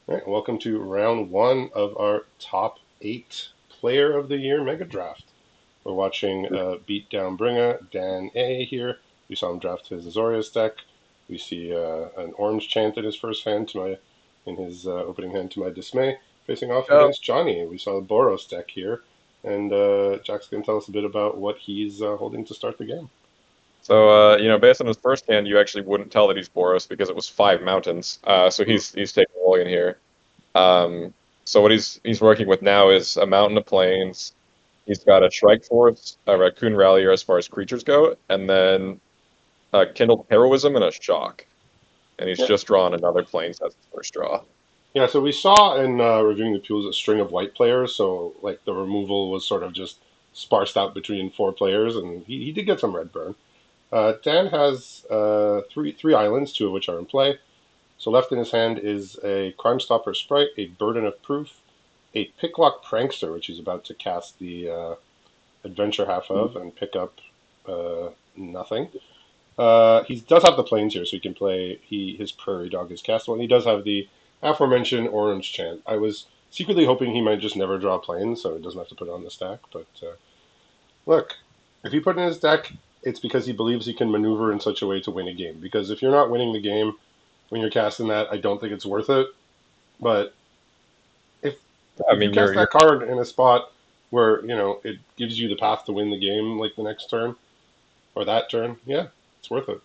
All right, welcome to round one of our top 8 player of the year Megadraft. We're watching beat down Bringer, Dan A here. We saw him draft his Azorius deck. We see an orange chant in his first hand in his opening hand to my dismay, facing off Oh, against Johnny. We saw the Boros deck here, and Jack's going to tell us a bit about what he's holding to start the game. based on his first hand, you actually wouldn't tell that he's Boros because it was 5 mountains. So Hmm. he's taking a mulligan here. So what he's working with now is a mountain of plains. He's got a Shrike Force, a Raccoon Rallier as far as creatures go, and then a Kindled Heroism and a Shock. And he's Yeah, just drawn another plains as his first draw. yeah. So we saw in reviewing the pools a string of white players. So like the removal was sort of just sparsed out between 4 players, and he did get some red burn. Dan has three islands, 2 of which are in play. So left in his hand is a Crime Stopper Sprite, a Burden of Proof, a Picklock Prankster, which he's about to cast the Adventure half of and pick up nothing. He does have the planes here, so he can play. His Prairie Dog is castable, and he does have the aforementioned Orange Chant. I was secretly hoping he might just never draw planes, so he doesn't have to put it on the stack. But look, if he put it in his deck, it's because he believes he can maneuver in such a way to win a game. Because if you're not winning the game when you're casting that, I don't think it's worth it. But if I if you mean, cast you're that card in a spot where it gives you the path to win the game, like the next turn or that turn, yeah, it's worth it.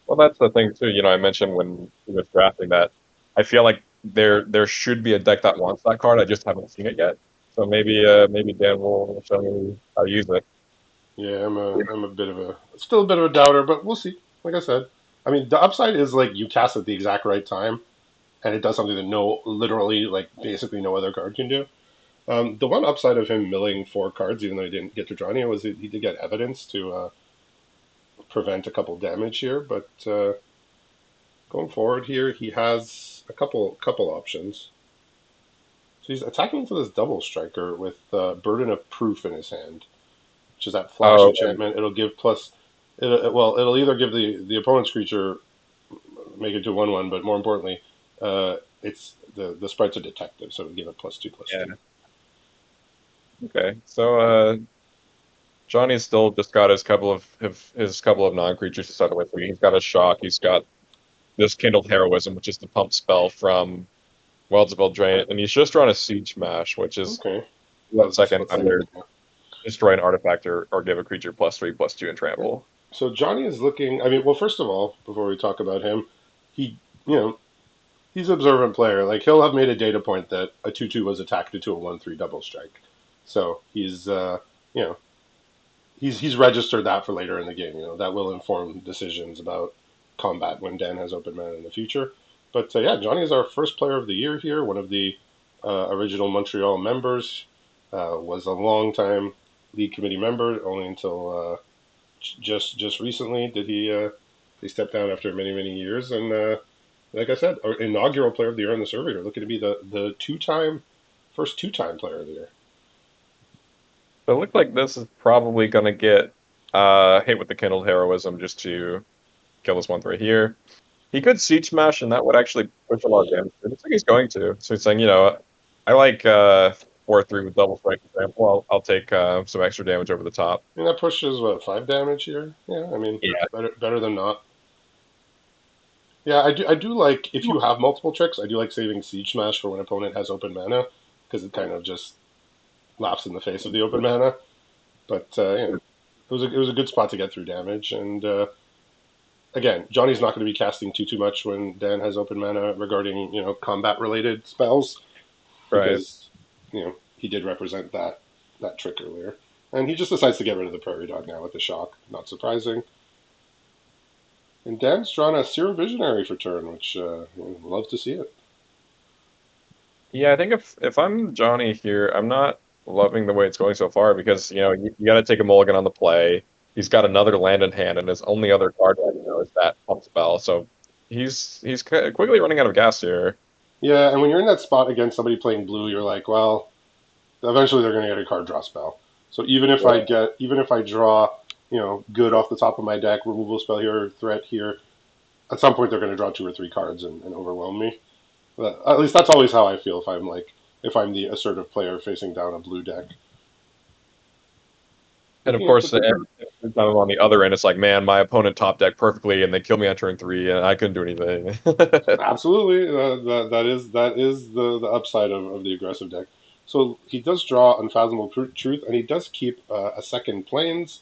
well, that's the thing too. I mentioned when he was drafting that I feel like there should be a deck that wants that card. I just haven't seen it yet. So maybe Dan will show me how to use it. Yeah, I'm a bit of a still a bit of a doubter, but we'll see. Like I said, I mean the upside is like you cast at the exact right time, and it does something that literally like basically no other card can do. The one upside of him milling 4 cards, even though he didn't get to draw any, was he did get evidence to prevent a couple damage here. But going forward here, he has a couple options. So he's attacking for this double striker with Burden of Proof in his hand, which is that flash Oh, and enchantment. It'll give plus. It'll either give the opponent's creature make it to 1/1, but more importantly, it's the sprite's a detective, so it'll give it +2/+2. yeah. Okay. Johnny's still just got his couple of non-creatures to start with. He's got a shock. He's got this Kindled Heroism, which is the pump spell from Weldsville Drain, and he's just drawn a Siege Mash, which is Okay, one second let's see. under destroy an artifact or give a creature +3/+2 and Yeah. trample. So Johnny is looking. I mean, well, first of all, before we talk about him, he you know he's an observant player. Like he'll have made a data point that a 2/2 was attacked into a 1/3 double strike. So you know he's registered that for later in the game. That will inform decisions about combat when Dan has open mana in the future. But yeah, Johnny is our first player of the year here. One of the original Montreal members. Was a long time league committee member. Only until just recently did he step down after many years. And like I said, our inaugural player of the year on the survey are looking to be the first 2-time player of the year. So it looks like this is probably gonna get hit with the Kindled Heroism just to kill this one right here. He could Siege Smash, and that would actually push a lot of damage. It looks like he's going to. So he's saying, I like 4/3 with double strike, for example. I'll take some extra damage over the top. And that pushes what 5 damage here. Yeah, I mean Yeah. better than not. Yeah, I do like if you have multiple tricks. I do like saving Siege Smash for when an opponent has open mana because it kind of just laps in the face of the open mana. But it was a good spot to get through damage. And again, Johnny's not going to be casting too much when Dan has open mana regarding combat related spells Right. because he did represent that trick earlier. And he just decides to get rid of the Prairie Dog now with the shock. Not surprising. And Dan's drawn a Serum Visionary for turn, which we'd love to see it. Yeah, I think if I'm Johnny here, I'm not loving the way it's going so far because you got to take a mulligan on the play. He's got another land in hand, and his only other card right now is that pump spell. So he's quickly running out of gas here. Yeah, and when you're in that spot against somebody playing blue, you're like, well, eventually they're going to get a card draw spell. So even if I draw, good off the top of my deck, removal spell here, threat here, at some point they're going to draw 2 or 3 cards and overwhelm me. At least that's always how I feel if I'm the assertive player facing down a blue deck. And of Looking at course, the every time I'm on the other end, it's like, man, my opponent top deck perfectly, and they kill me on turn 3, and I couldn't do anything. Absolutely, that is the upside of the aggressive deck. So he does draw Unfathomable Truth, and he does keep a second planes,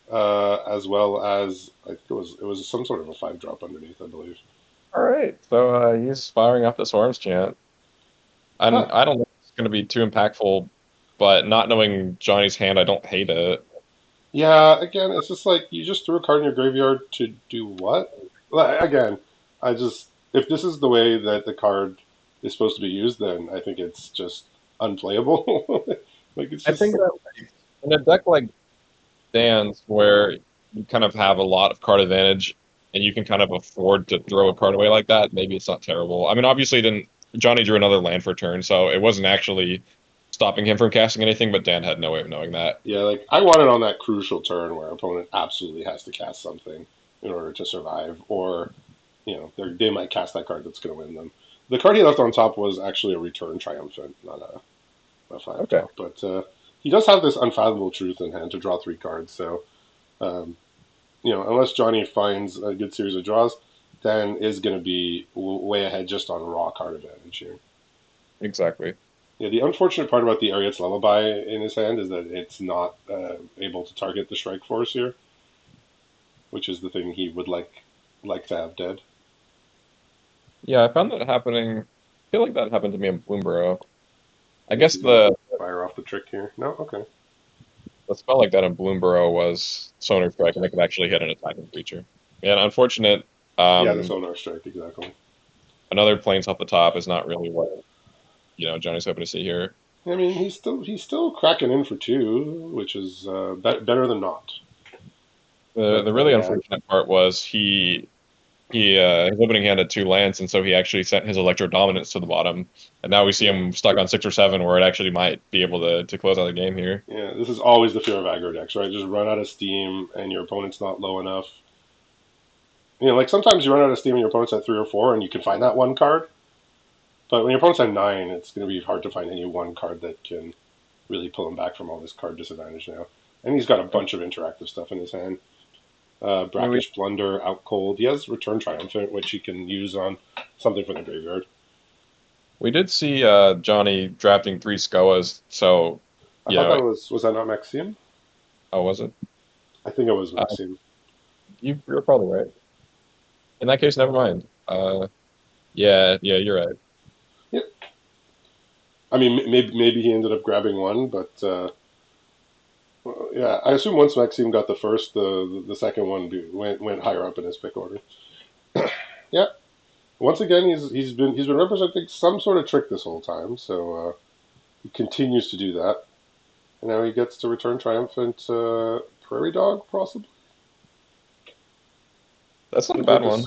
as well as I think it was some sort of a 5 drop underneath, I believe. All right, so he's firing off the Swarms chant. And Huh. I don't know if it's going to be too impactful, but not knowing Johnny's hand, I don't hate it. Yeah, again, it's just like you just threw a card in your graveyard to do what? Again, I just if this is the way that the card is supposed to be used, then I think it's just unplayable. Like it's I think just that like, in a deck like Dan's, where you kind of have a lot of card advantage, and you can kind of afford to throw a card away like that, maybe it's not terrible. I mean, obviously, then Johnny drew another land for turn, so it wasn't actually stopping him from casting anything, but Dan had no way of knowing that. yeah, like I want it on that crucial turn where opponent absolutely has to cast something in order to survive, or they might cast that card that's going to win them. The card he left on top was actually a Return Triumphant, not a five Okay. drop, but he does have this Unfathomable Truth in hand to draw 3 cards. So um, unless Johnny finds a good series of draws, Dan is going to be way ahead just on raw card advantage here. Exactly. Yeah, the unfortunate part about the Ariet's Lullaby in his hand is that it's not able to target the Strike Force here, which is the thing he would like to have dead. Yeah, I found that happening. I feel like that happened to me in Bloomborough. I Yes, guess he's going to the fire off the trick here. No, okay. the spell like that in Bloomborough was Sonar Strike, and it could actually hit an attacking creature. Yeah, unfortunate. Yeah, the Um, Sonar Strike, exactly. Another planes off the top is not really what Johnny's hoping to see here. I mean, he's still cracking in for 2, which is better than not. The But really yeah, unfortunate part was his opening hand had 2 lands, and so he actually sent his Electro Dominance to the bottom, and now we see yeah, him stuck on 6 or 7, where it actually might be able to close out the game here. yeah. This is always the fear of aggro decks, right? Just run out of steam, and your opponent's not low enough. Like sometimes you run out of steam, and your opponent's at 3 or 4, and you can find that one card. But when your opponent's at 9, it's going to be hard to find any one card that can really pull him back from all this card disadvantage now. And he's got a bunch of interactive stuff in his hand. I mean, Brackish Blunder, Out Cold. He has Return Triumphant, which he can use on something from the graveyard. we did see Johnny drafting 3 Skoas, so I you thought know, was that not Maxime? oh, was it? I think it was Uh, Maxime. you're probably right. In that case, never mind. Yeah, you're right. Yeah, I mean maybe he ended up grabbing one, but yeah, I assume once Maxime got the first, the second one went higher up in his pick order. Yeah, once again he's been representing some sort of trick this whole time, so he continues to do that, and now he gets to return triumphant Prairie Dog possibly. That's not a Seems bad like one.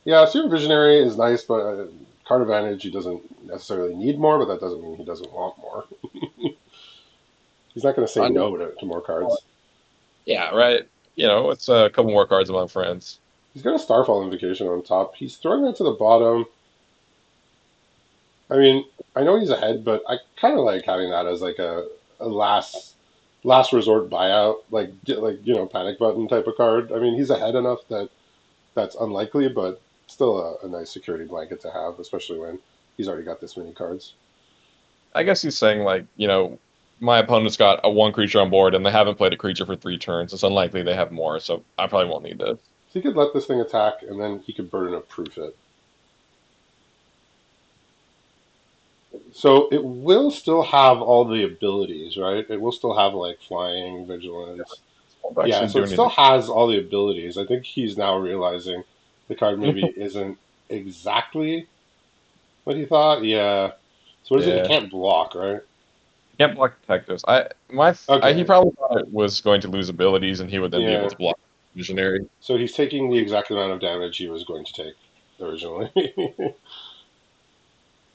yeah, Super Visionary is nice, but card advantage he doesn't necessarily need more, but that doesn't mean he doesn't want more. He's not going to say I no to more cards. Yeah, right. It's a couple more cards among friends. He's got a Starfall Invocation on top. He's throwing that to the bottom. I mean, I know he's ahead, but I kind of like having that as like a last resort buyout, like panic button type of card. I mean, he's ahead enough that that's unlikely, but still a nice security blanket to have, especially when he's already got this many cards. I guess he's saying like, my opponent's got a 1 creature on board and they haven't played a creature for 3 turns. It's unlikely they have more, so I probably won't need this. So he could let this thing attack, and then he could burden of proof it. So it will still have all the abilities, right? It will still have like flying, vigilance. Won't Yeah, actually so do it still anything. has all the abilities. I think he's now realizing the card maybe isn't exactly what he thought. Yeah. So what is it? It Yeah. can't block, right? Can't block detectives. He Okay. probably thought it was going to lose abilities and he would then be able Yeah. to block visionary. So he's taking the exact amount of damage he was going to take originally.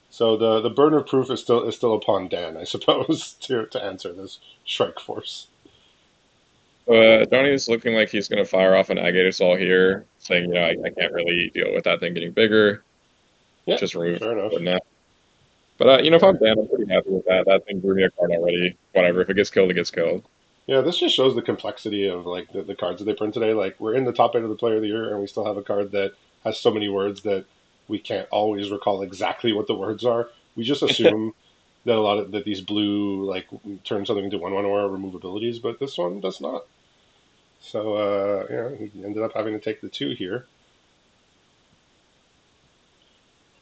So the burden of proof is still upon Dan, I suppose, to answer this Strike Force. Johnny's looking like he's going to fire off an Agates all here, saying, I can't really deal with that thing getting bigger. Yeah, just remove fair enough. it now. But if I'm Yeah, Dan, I'm pretty happy with that. That thing drew me a card already. Whatever. If it gets killed, it gets killed. yeah. This just shows the complexity of like the cards that they print today. Like we're in the top end of the Player of the Year, and we still have a card that has so many words that we can't always recall exactly what the words are. We just assume that a lot of that these blue like turn something into 1/1 or remove abilities, but this one does not. So yeah, he ended up having to take the 2 here.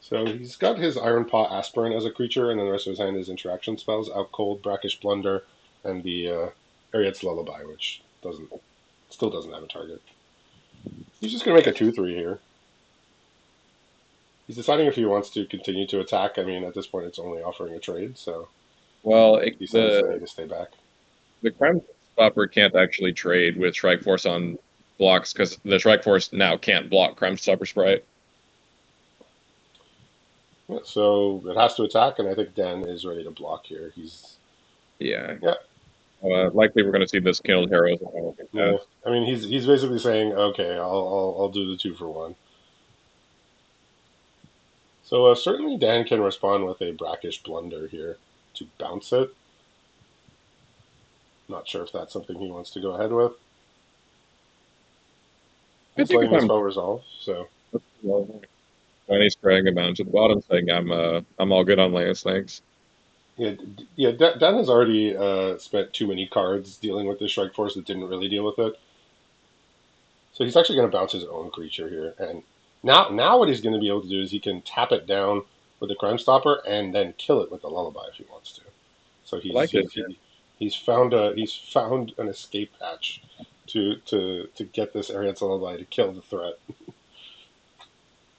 So he's got his Iron Paw Aspirant as a creature, and then the rest of his hand is interaction spells: Out Cold, Brackish Blunder, and the Ariet's Lullaby, which doesn't still doesn't have a target. He's just gonna make a 2/3 here. He's deciding if he wants to continue to attack. I mean, at this point, it's only offering a trade, so Well, he decides I need to stay back. the Crime Stopper can't actually trade with Strike Force on blocks because the Strike Force now can't block Crime Stopper Sprite. Yeah, so it has to attack, and I think Dan is ready to block here. He's Yeah. yeah, Likely we're going to see this Kindled Heroes if I don't get yeah. cast. I mean, he's basically saying, okay, I'll do the 2-for-1. So certainly Dan can respond with a Brackish Blunder here to bounce it. Not sure if that's something he wants to go ahead with. Could He's take a letting the time. spell resolve. So When he's spraying him down to the bottom, saying I'm all good on Lance, thanks. yeah, yeah. Dan has already spent too many cards dealing with this Strike Force that didn't really deal with it. So he's actually going to bounce his own creature here. And now what he's going to be able to do is he can tap it down with the Crime Stopper and then kill it with the Lullaby if he wants to. So I like it. he's found an escape hatch to get this Ariad's Lullaby to kill the threat.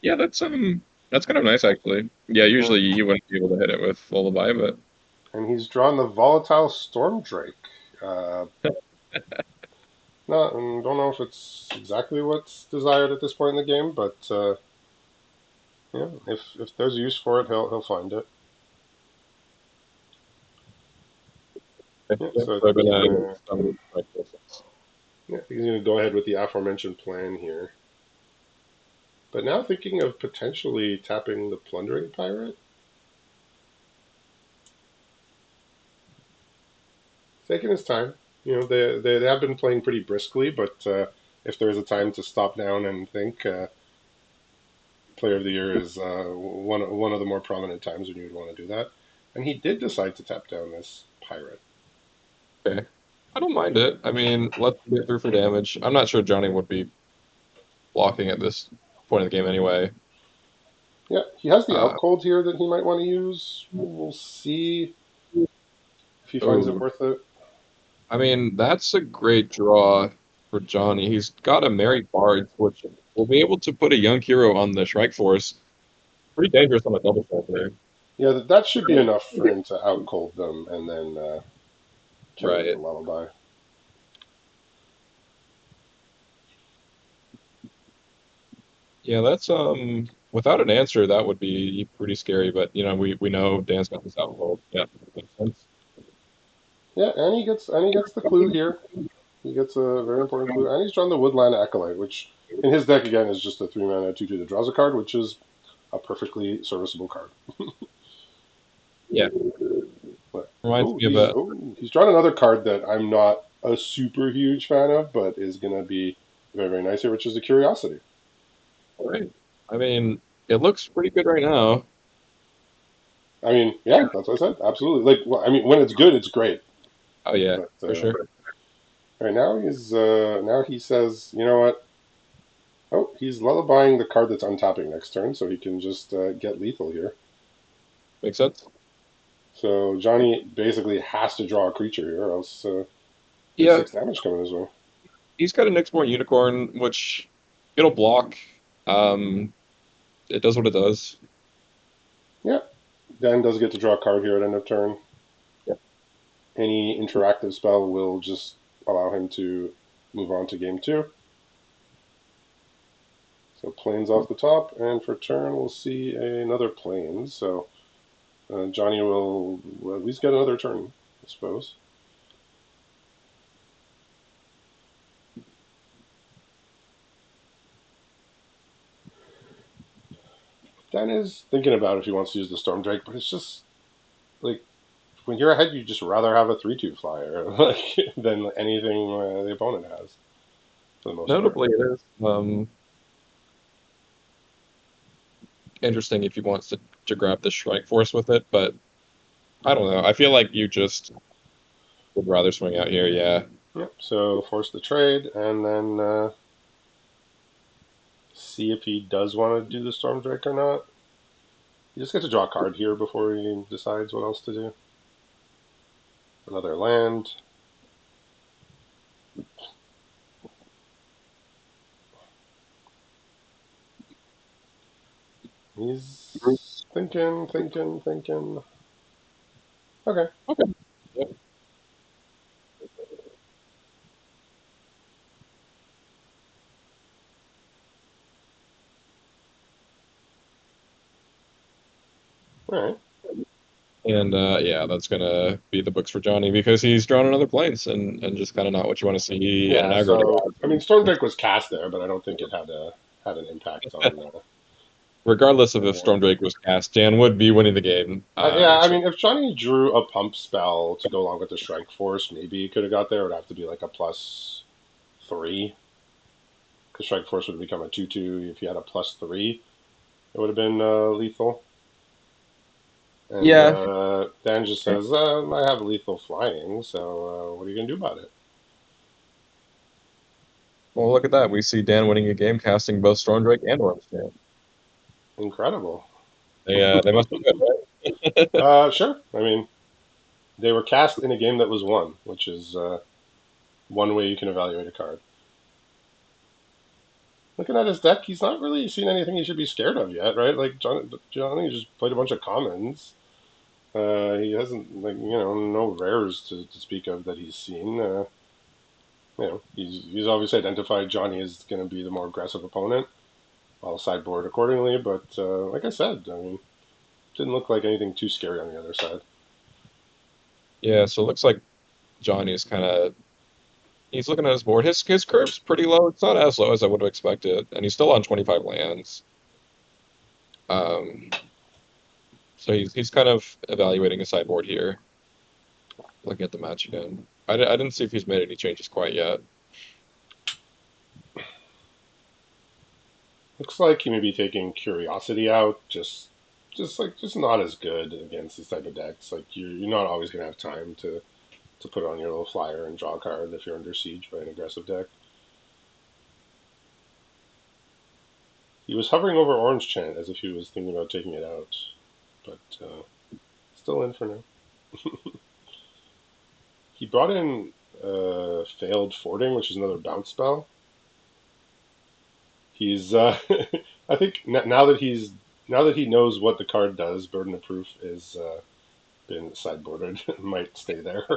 Yeah, that's kind of nice actually. Yeah, Yeah. usually you wouldn't be able to hit it with Lullaby, but And he's drawn the Volatile Storm Drake. Uh, Not, don't know if it's exactly what's desired at this point in the game, but yeah, if there's use for it, he'll find it. Yeah, so I they're think he's gonna gonna summon Strike Forces. yeah, he's gonna go ahead with the aforementioned plan here. But now thinking of potentially tapping the Plundering Pirate, taking his time. You know, they have been playing pretty briskly, but if there is a time to stop down and think, Player of the Year is one of the more prominent times when you would want to do that. And he did decide to tap down this pirate. Okay. I don't mind it. I mean, let's get through for damage. I'm not sure Johnny would be blocking at this point of the game anyway. Yeah, he has the out Uh, cold here that he might want to use. We'll see if he finds it oh, worth it. I mean, that's a great draw for Johnny. He's got a Merry Bard, which will be able to put a young hero on the Shrike Force. Pretty dangerous on a double strike there. Yeah, that should be enough for him to out cold them and then kill it with the Right. lullaby. Yeah, that's without an answer, that would be pretty scary. But we know Dan's got this out cold. Yeah, makes sense. Yeah, and he gets the clue here. He gets a very important clue, and he's drawn the Woodland Acolyte, which in his deck again is just a 3-mana 2/2 that draws a card, which is a perfectly serviceable card. Yeah, But reminds oh, me of he's a. oh he's drawn another card that I'm not a super huge fan of, but is gonna be very very nice here, which is the Curiosity. All right. I mean, it looks pretty good right now. I mean, yeah, that's what I said. Absolutely. Like, well, I mean, when it's good, it's great. Oh yeah, But for sure. right now he says, you know what? Oh, he's lullabying the card that's untapping next turn, so he can just get lethal here. Makes sense. So Johnny basically has to draw a creature here, or else there's Yeah, 6 damage coming his way. he's got a Nyxborn Unicorn, which it'll block. Um, it does what it does. Yeah, Dan does get to draw a card here at end of turn. Yeah, Any interactive spell will just allow him to move on to game 2. So planes off the top, and for turn we'll see another plane. So Johnny will at least get another turn, I suppose. Dan is thinking about if he wants to use the Storm Drake, but it's just like when you're ahead, you just rather have a 3/2 flyer like than anything the opponent has for the most part. Notably, it is interesting if he wants to grab the Strike Force with it, but I don't know. I feel like you just would rather swing out here. Yeah. Yep. So force the trade, and then see if he does want to do the Storm Drake or not. You just get to draw a card here before he decides what else to do. Another land. He's thinking, thinking, thinking. Okay. Okay. Yep. All right. And yeah, that's gonna be the books for Johnny because he's drawn another planes and just kind of not what you want to see in an Yeah. aggro So I mean, Storm deck. Drake was cast there, but I don't think it had an impact on. Regardless of On if what. Storm Drake was cast, Dan would be winning the game. Yeah, I So mean, if Johnny drew a pump spell to go along with the Strike Force, maybe he could have got there. It would have to be like a +3, because Strike Force would become a 2/2. If he had a +3, it would have been lethal. And yeah, Dan just says, I have lethal flying, so what are you going to do about it? well, look at that. We see Dan winning a game casting both Storm Drake and Ormstan. Incredible. They must be good, right? Sure. I mean, they were cast in a game that was won, which is one way you can evaluate a card. Looking at his deck, he's not really seen anything he should be scared of yet, right? Like Johnny just played a bunch of commons. He hasn't like no rares to speak of that he's seen. He's obviously identified Johnny as going to be the more aggressive opponent. I'll sideboard accordingly, but like I said, I mean, didn't look like anything too scary on the other side. Yeah, so it looks like Johnny's kind of he's looking at his board. His curve's pretty low. It's not as low as I would have expected, and he's still on 25 lands. Um, so he's kind of evaluating a sideboard here, looking at the match again. I didn't see if he's made any changes quite yet. Looks like he may be taking Curiosity out, just not as good against these type of decks. Like you're not always gonna have time to put on your little flyer and draw a card if you're under siege by an aggressive deck. He was hovering over Orange Chant as if he was thinking about taking it out, but still in for now. He brought in Failed Fording, which is another bounce spell. He's I think now that he knows what the card does, Burden of Proof is been sideboarded. Might stay there.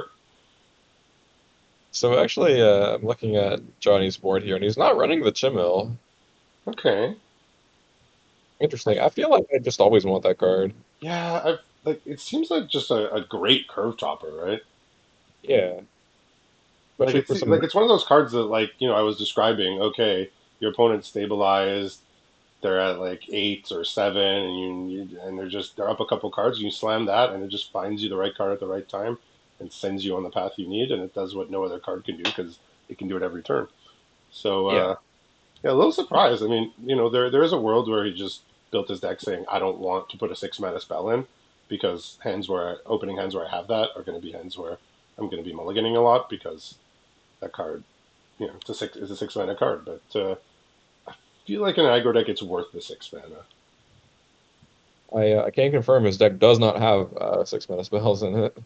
So actually, I'm looking at Johnny's board here, and he's not running the Chimil. Okay. Interesting. I feel like I just always want that card. Yeah, I've like it seems like just a great curve topper, right? Yeah, Like especially for some. it's one of those cards that I was describing. Okay, your opponent's stabilized. They're at like 8 or 7, and they're up a couple cards. You slam that, and it just finds you the right card at the right time, and sends you on the path you need. And it does what no other card can do because it can do it every turn. So Yeah, yeah, a little surprised. I mean, there is a world where he just built his deck saying, I don't want to put a 6 mana spell in because opening hands where I have that are going to be hands where I'm going to be mulliganing a lot because that card, it's a 6 mana card. But I feel like in an aggro deck, it's worth the 6 mana. I can confirm his deck does not have 6 mana spells in it.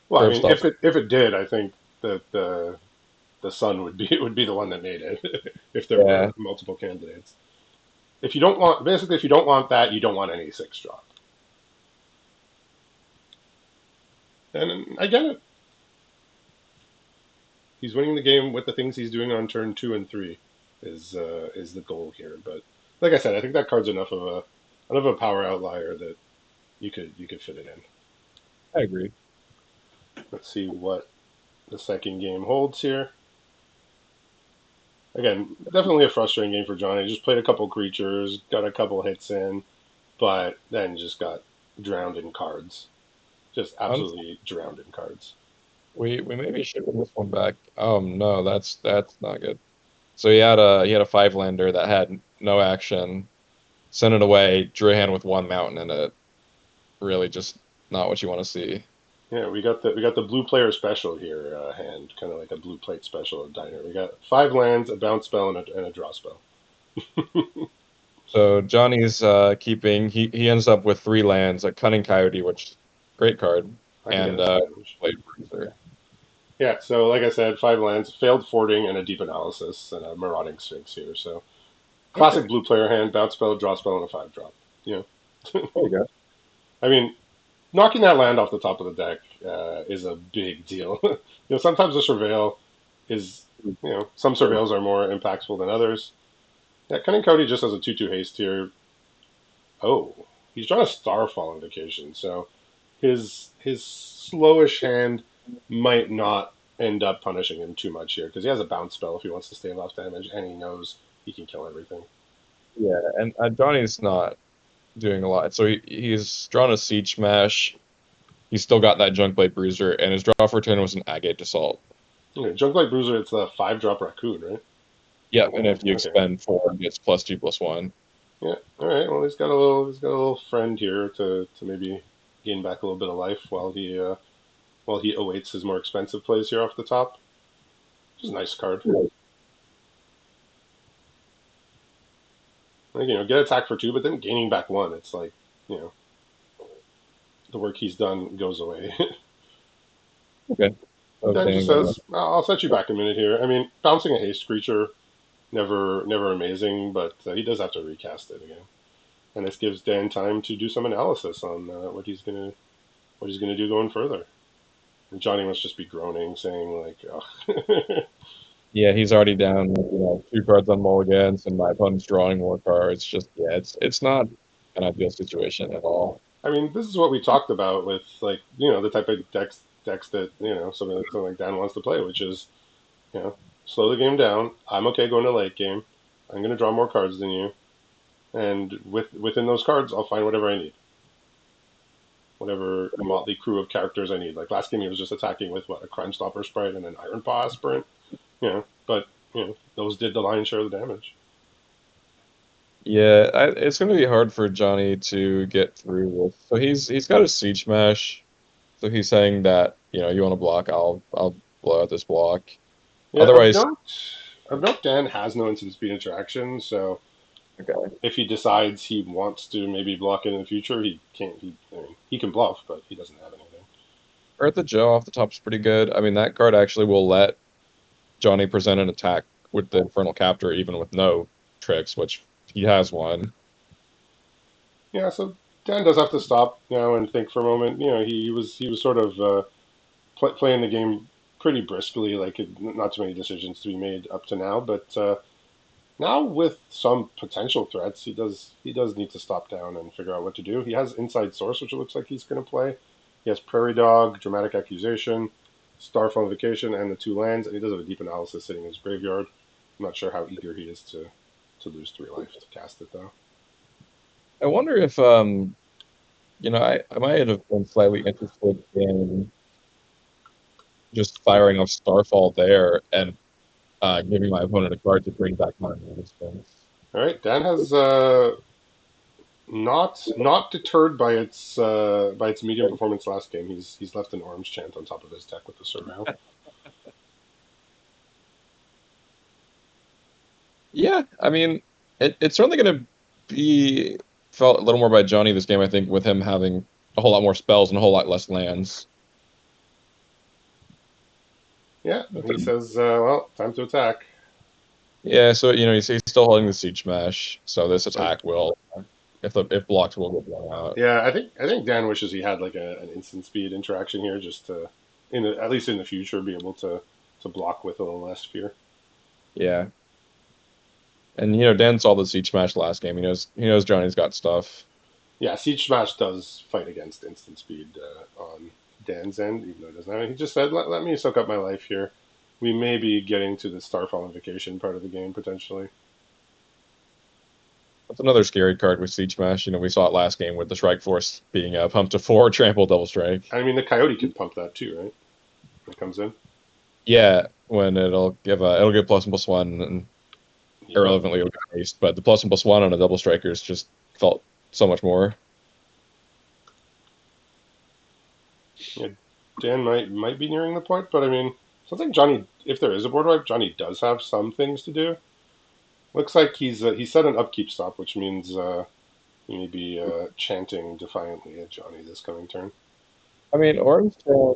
Well, I Curve mean, stops. if it did, I think that the sun would be the one that made it if there Yeah, were multiple candidates. If you don't want that, you don't want any 6 drop. And I get it. He's winning the game with the things he's doing on turn 2 and 3 is the goal here. But like I said, I think that card's enough of a power outlier that you could fit it in. I agree. Let's see what the second game holds here. Again, definitely a frustrating game for Johnny. Just played a couple creatures, got a couple hits in. but then just got drowned in cards. Just Honestly, absolutely drowned in cards. we maybe should win this one back. Oh no, that's not good. So he had a five lander that had no action, sent it away, drew a hand with one mountain in it. Really just not what you want to see. Yeah, we got the blue player special here, hand, kind of like a blue plate special at Diner. We got 5 lands, a bounce spell, and a draw spell. So Johnny's keeping he ends up with three lands, a Cunning Coyote, which great card, I can get and us damage. Blade Bruiser. Yeah, so like I said, 5 lands, failed fording, and a deep analysis, and a marauding sphinx here. So classic Okay, blue player hand, bounce spell, draw spell, and a 5 drop. You know, there you go. I mean, knocking that land off the top of the deck is a big deal. Sometimes the surveil is, some Sure. surveils are more impactful than others. Yeah, Cunning Cody just has a 2/2 haste here. Oh, he's drawn a Starfall Invocation, so his slowish hand might not end up punishing him too much here because he has a bounce spell if he wants to stave off damage, and he knows he can kill everything. Yeah, and Johnny's not doing a lot. So he's drawn a Siege Smash. He's still got that Junk Blade Bruiser, and his draw for turn was an Agate Assault. Okay, Junklight Bruiser, it's a 5 drop raccoon, right? Yeah, and if you Okay. expend four, it gets +2/+1. Yeah. All right. Well, he's got a little friend here to maybe gain back a little bit of life while he awaits his more expensive plays here off the top. Which is a nice card. Like, get attack for 2, but then gaining back 1. It's like, you know, the work he's done goes away. Okay. Oh Dan just dang. says, "I'll set you back a minute here." I mean, bouncing a haste creature, never amazing, but he does have to recast it again, and this gives Dan time to do some analysis on what he's gonna do going further. And Johnny must just be groaning, saying like, "Oh." Yeah, he's already down, two cards on mulligans, and my opponent's drawing more cards. Just yeah, it's not an ideal situation at all. I mean, this is what we talked about with like the type of decks that something like Dan wants to play, which is slow the game down. I'm okay going to late game. I'm going to draw more cards than you, and within those cards, I'll find whatever I need, whatever motley crew of characters I need. Like last game, he was just attacking with what, a Crime Stopper sprite and an Iron Paw aspirant. But those did the lion's share of the damage. Yeah, it's going to be hard for Johnny to get through with. So he's got a Siege Mash. So he's saying that you want to block, I'll blow out this block. Yeah, of Otherwise, note, of note, Dan has no instant speed interaction, so okay. if he decides he wants to maybe block it in the future, he can't. He can bluff, but he doesn't have anything. Earth the Joe off the top is pretty good. I mean, that card actually will let Johnny present an attack with the Infernal Captor even with no tricks, which he has one. Yeah, so Dan does have to stop now and think for a moment. He was sort of playing the game pretty briskly, like not too many decisions to be made up to now. But now with some potential threats, he does need to stop down and figure out what to do. He has Inside Source, which it looks like he's going to play. He has Prairie Dog, Dramatic Accusation, Starfall Vacation, and the 2 lands, and he does have a deep analysis sitting in his graveyard. I'm not sure how eager he is to lose 3 life to cast it though. I wonder if I might have been slightly interested in just firing off Starfall there and giving my opponent a card to bring back my resistance. All right, Dan has not deterred by its medium performance last game. He's left an orange chant on top of his deck with the surveil. Yeah, I mean, it's certainly going to be felt a little more by Johnny this game, I think, with him having a whole lot more spells and a whole lot less lands. Yeah, But he then, says, "Well, time to attack." yeah, so he's still holding the Siege Smash, so this So attack will, if blocked, will get blown out. yeah, I think Dan wishes he had like an instant speed interaction here, just to at least in the future be able to block with a little less fear. Yeah, and Dan saw the Siege Smash last game. He knows Johnny's got stuff. Yeah, Siege Smash does fight against instant speed on Dan's end, even though he doesn't have it. He just said, let me soak up my life here. We may be getting to the Starfall Invocation part of the game potentially. That's another scary card with Siege Smash. We saw it last game with the Strike Force being pumped to 4, trample, double strike. I mean, the Coyote can pump that too, right? When it comes in. Yeah, when it'll give +1/+1 and Yep. irrelevantly it'll get haste, but the +1/+1 on a double strikers just felt so much more. Yeah, Dan might be nearing the point, but I mean, so I think Johnny, if there is a board wipe, Johnny does have some things to do. Looks like he set an upkeep stop, which means he may be chanting defiantly at Johnny this coming turn. I mean, Orange, a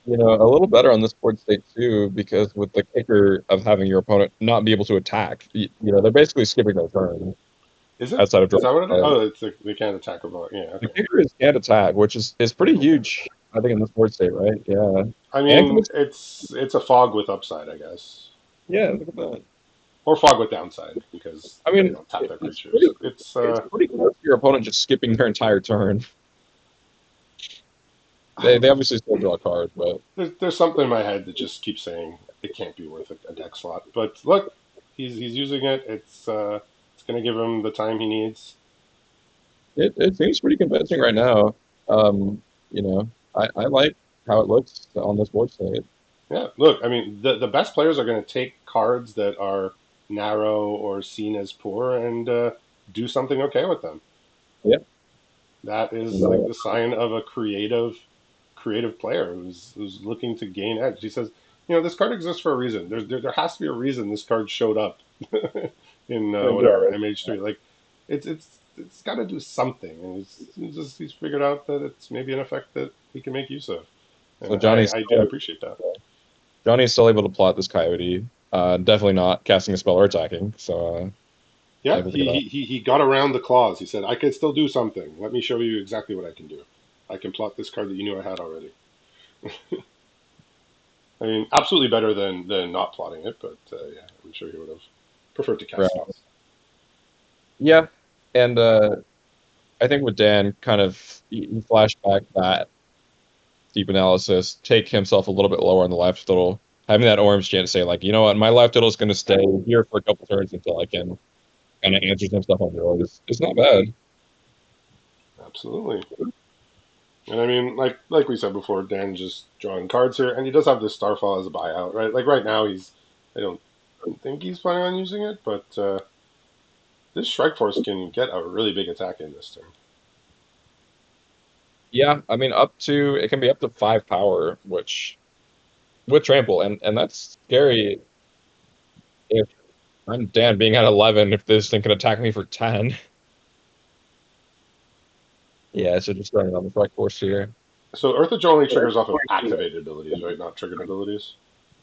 little better on this board state too, because with the kicker of having your opponent not be able to attack, they're basically skipping their turn Is it? outside of Is drawing that what a it is? card. Oh, they can't attack a bot. Yeah, The okay. kicker is can't attack, which is pretty huge, I think, in this board state, right? Yeah. I And mean, it's a fog with upside, I guess, yeah, look at that. or fog with downside because I they mean, don't tap their it's creatures. It's pretty close to your opponent just skipping their entire turn. They obviously still draw a card, but there's something in my head that just keeps saying it can't be worth a deck slot. But look, he's using it. It's going to give him the time he needs. it seems pretty convincing right now. Um, I like how it looks on this board state. Yeah, look, I mean, the best players are going to take cards that are narrow or seen as poor and do something okay with them. Yeah, That you is like know, the sign of a creative player who's looking to gain edge. He says, this card exists for a reason. There has to be a reason this card showed up in whatever yeah, MH3. Like, it's got to do something, and he's figured out that it's maybe an effect that he can make use of, so and I do appreciate that. Johnny's still able to plot this coyote. Definitely not casting a spell or attacking. So Yeah, able to get off. he got around the clause. He said, "I can still do something. Let me show you exactly what I can do. I can plot this card that you knew I had already." I mean, absolutely better than not plotting it, but yeah, I'm sure he would have preferred to cast Right. spells. Yeah, and I think with Dan, kind of he flashed back that deep analysis, take himself a little bit lower on the life total, having that orange chance say like, you know what, my life total is going to stay here for a couple turns until I can kind of answer some stuff on the road. It's not bad. Absolutely. And I mean, like we said before, Dan just drawing cards here, and he does have this Starfall as a buyout, right? Like right now, I don't think he's planning on using it, but this Strike Force can get a really big attack in this turn. Yeah, I mean, it can be up to 5 power, which with trample, and that's scary if I'm Dan being at 11. If this thing can attack me for 10, yeah, so just running on the strike force here. So Earthage only triggers off of activated abilities, right? Not triggered abilities.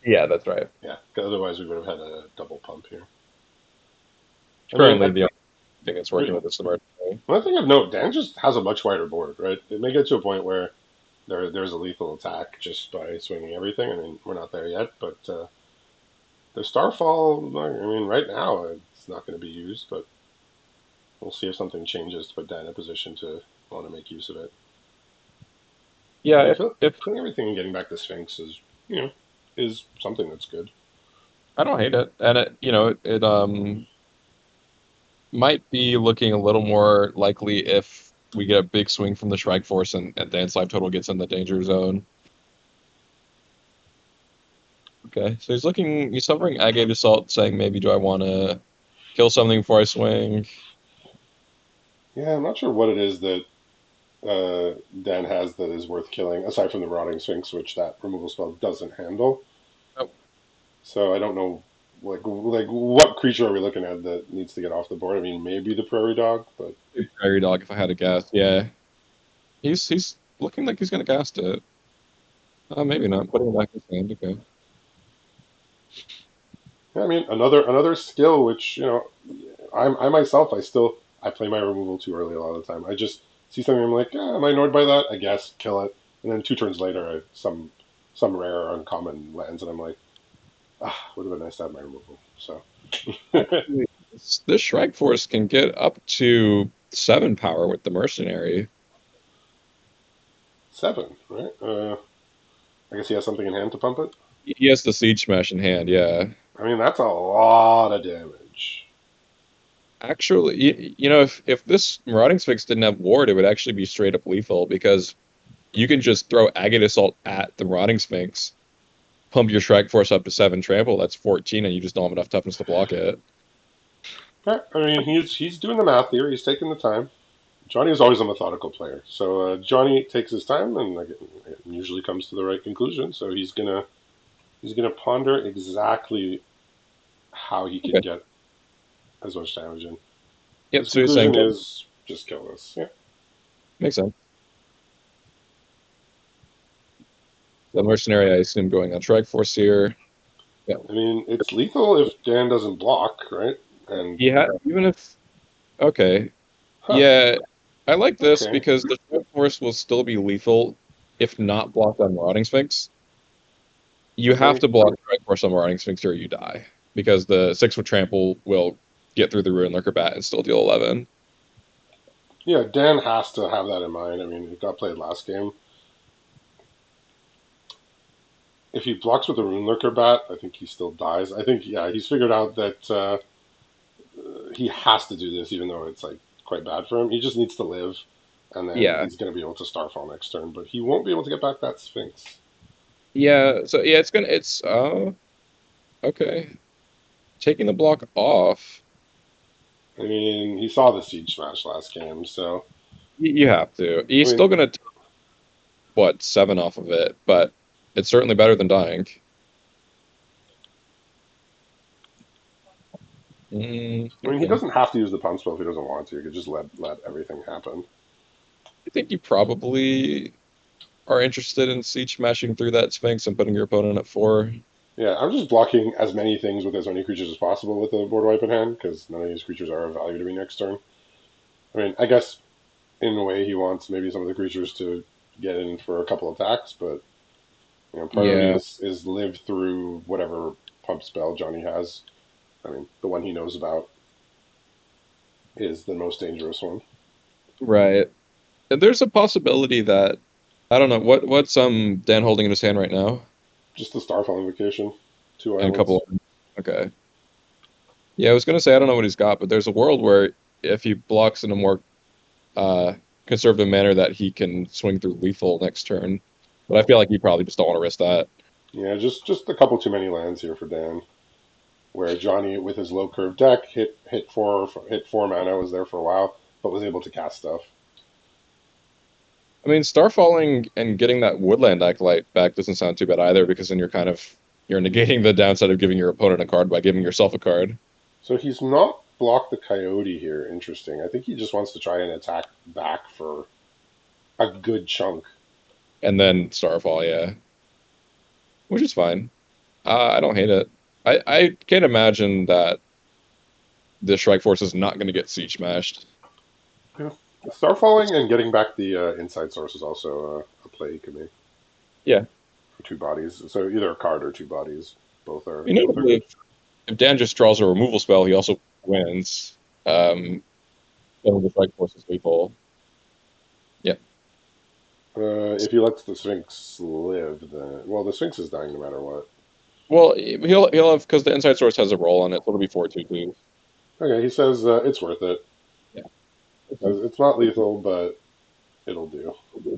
Yeah, that's right. Yeah, 'cause otherwise we would have had a double pump here. I mean, Currently, the only thing that's working with this emergency. one thing of note, Dan just has a much wider board, right? It may get to a point where there's a lethal attack just by swinging everything. I mean, we're not there yet, but the Starfall, I mean, right now it's not going to be used, but we'll see if something changes to put Dan in a position to want to make use of it. Yeah, Yeah, if killing everything and getting back to Sphinx you know, is something that's good. I don't hate it, and it might be looking a little more likely if we get a big swing from the strike force and Dan's life total gets in the danger zone. Okay, so he's hovering agate assault, saying maybe do I want to kill something before I swing? Yeah, I'm not sure what it is that Dan has that is worth killing, aside from the Rotting Sphinx, which that removal spell doesn't handle. Oh, So I don't know, like what creature are we looking at that needs to get off the board? I mean, maybe the Prairie Dog, but prairie dog if I had to guess. Yeah, he's looking like he's gonna cast it. Maybe not. Putting it back in his hand. Okay. yeah, I mean, another skill which I myself I play my removal too early a lot of the time. I just see something, I'm like, am I annoyed by that? I guess kill it, and then 2 turns later, some rare or uncommon lands, and I'm like, would have been nice to have my removal. So Actually, this strike force can get up to 7 power with the mercenary. 7, right? I guess he has something in hand to pump it. He has the siege smash in hand. Yeah. I mean, that's a lot of damage. Actually, if this Marauding Sphinx didn't have Ward, it would actually be straight up lethal because you can just throw Agate Assault at the Marauding Sphinx, pump your Strike Force up to 7 trample, that's 14, and you just don't have enough toughness to block it. Yeah, I mean, he's doing the math here. He's taking the time. Johnny is always a methodical player, so Johnny takes his time and like, usually comes to the right conclusion. So he's gonna ponder exactly how he can Okay. get as much damage in. Yep, His so you're saying conclusion kill. is just kill this. Yeah, Makes sense. The Mercenary, I assume, going on Strike Force here. Yeah. I mean it's lethal if Dan doesn't block, right? And Even if, okay. huh, Yeah, I like this okay, because the Strike Force will still be lethal if not blocked on Marauding Sphinx. You have okay. to block Strike Force on Marauding Sphinx or you die because the 6 with Trample will get through the Ruin Lurker Bat and still deal 11. Yeah, Dan has to have that in mind. I mean, it got played last game. If he blocks with a Rune Lurker bat, I think he still dies. I think, yeah, he's figured out that he has to do this, even though it's like quite bad for him. He just needs to live, and then Yeah. he's going to be able to Starfall next turn. But he won't be able to get back that Sphinx. Yeah, so yeah, it's okay. Taking the block off. I mean, he saw the Siege Smash last game, so You have to. I He's mean, still gonna what 7 off of it, but it's certainly better than dying. he Okay. doesn't have to use the pump spell if he doesn't want to. He could just let everything happen. I think you probably are interested in siege smashing through that Sphinx and putting your opponent at 4. Yeah, I'm just blocking as many things with as many creatures as possible with the board wipe in hand because none of these creatures are of value to me next turn. I mean, I guess in a way he wants maybe some of the creatures to get in for a couple attacks, but part of me Yeah, is live through whatever pump spell Johnny has. I mean, the one he knows about is the most dangerous one. right. And there's a possibility that I don't know what's Dan holding in his hand right now, Just the Starfall Invocation, two and a couple islands. of okay. Yeah, I was gonna say I don't know what he's got, but there's a world where if he blocks in a more uh conservative manner that he can swing through lethal next turn. But I feel like you probably just don't want to risk that. Yeah, just a couple too many lands here for Dan. Where Johnny, with his low curve deck, hit four mana, was there for a while, but was able to cast stuff. I mean, Starfalling and getting that Woodland Acolyte back doesn't sound too bad either, because then you're negating the downside of giving your opponent a card by giving yourself a card, So he's not blocked the Coyote here. Interesting. I think he just wants to try and attack back for a good chunk. and then Starfall, yeah, which is fine. I don't hate it. I can't imagine that the Strike Force is not going to get siege smashed. Yeah. Starfalling and getting back the inside source is also a play you can make Yeah, for two bodies. So either a card or two bodies. Both are notably, good. if Dan just draws a removal spell, he also wins. Um, then the Strike Force is lethal. Yeah. If he lets the Sphinx live, then well, the Sphinx is dying no matter what. Well, he'll have because the inside source has a roll on it, so it'll be 4/2/2. Okay, he says it's worth it. Yeah. Okay. Says it's not lethal, but it'll do. I'm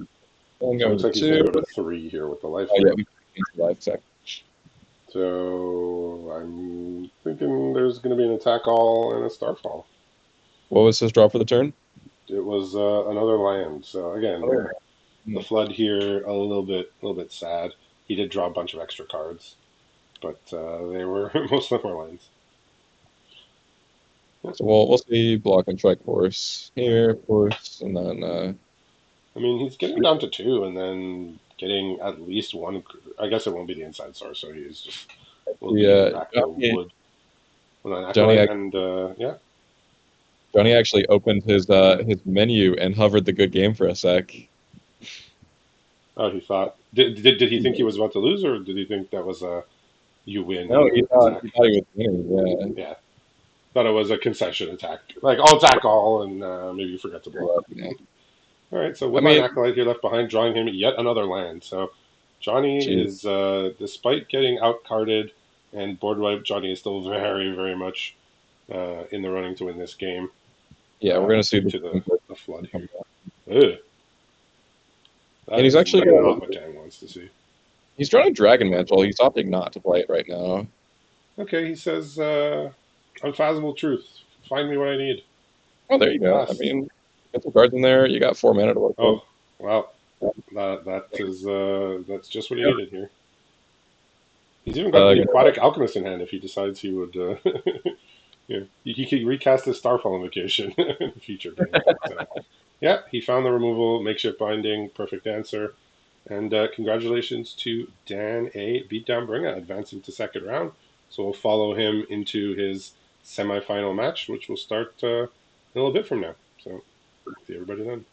So it going looks to like he's going two. to go to three here with the Oh yeah, lifelink. we can life sec. So I'm thinking there's going to be an attack all and a starfall. What was his draw for the turn? It was another land. So again, Oh, the flood here a little bit sad. He did draw a bunch of extra cards, but they were most of them were lands. Yeah. so we'll see block and strike force here, of course, and then I mean, he's getting down to two, and then getting at least one. I guess it won't be the inside source, so he's just will be getting the back the wood. Well, an Johnny acolyte, and yeah. Johnny actually opened his menu and hovered the good game for a sec. Oh, he thought. Did he think he was about to lose, or did he think that was a you win No, attack? he thought he was winning. Yeah, thought it was a concession attack. Like I'll attack all, and maybe you forget to block. Yeah. All right, so I Woodline mean, Acolyte here left behind, drawing him yet another land. So Johnny geez. is, despite getting outcarded and board wiped, Johnny is still very, very much in the running to win this game Yeah, we're gonna see due the to the flood come here. back. Ugh, And that he's is actually not what Dan wants to see. he's drawing a Dragon Mantle. He's opting not to play it right now. Okay, he says, unfathomable truth. Find me what I need. Oh, there you go. I Pass. mean, get some cards in there. You got 4 mana to work with. Oh, well, that's just what he Yeah. needed here. He's even got the Gonna- Aquatic Alchemist in hand if he decides he would. Yeah, he could recast his Starfall Invocation in a future game. But yeah, he found the removal, makeshift binding, perfect answer. And congratulations to Dan A. Beatdown Bringer advancing to second round. So we'll follow him into his semifinal match, which will start in a little bit from now. So see everybody then.